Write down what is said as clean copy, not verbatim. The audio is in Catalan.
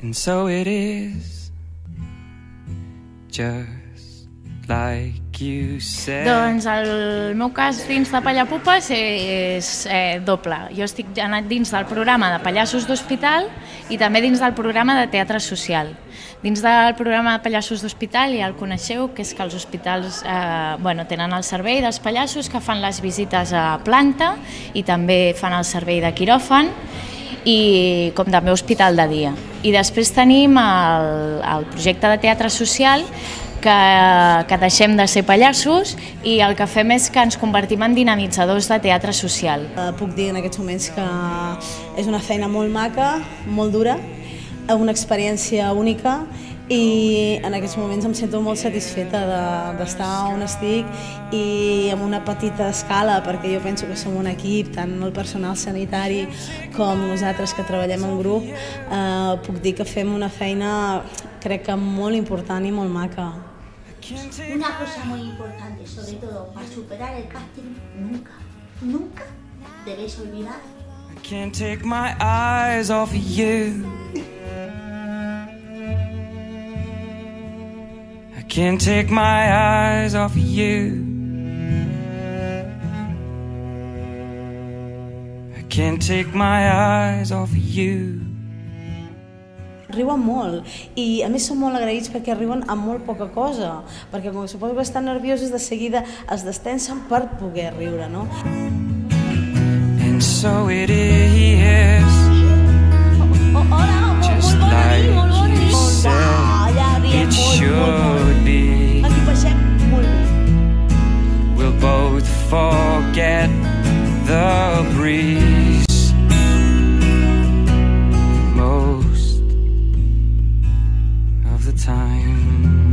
And so it is, just like you said. Doncs el meu cas dins de Pallapupes és doble. Jo estic anat dins del programa de Pallassos d'Hospital i també dins del programa de Teatre Social. Dins del programa de Pallassos d'Hospital ja el coneixeu, que és que els hospitals tenen el servei dels pallassos que fan les visites a planta i també fan el servei de quiròfan i com també hospital de dia. I després tenim el projecte de Teatre Social que deixem de ser pallassos i el que fem és que ens convertim en dinamitzadors de teatre social. Puc dir en aquests moments que és una feina molt maca, molt dura, una experiència única i en aquests moments em sento molt satisfeta d'estar on estic i amb una petita escala, perquè jo penso que som un equip, tant el personal sanitari com nosaltres que treballem en grup, puc dir que fem una feina crec que molt important i molt maca. Una cosa muy importante, sobre todo para superar el casting, nunca debes olvidar. I can't take my eyes off of you. I can't take my eyes off of you. I can't take my eyes off of you. Riuen molt i a més són molt agraïts perquè riuen amb molt poca cosa, perquè com suposo que estan nerviosos de seguida es destensen per poder riure, no? And so it is, just like you said it should be. Aquí passem molt bé. We'll both forget the breeze most of the time.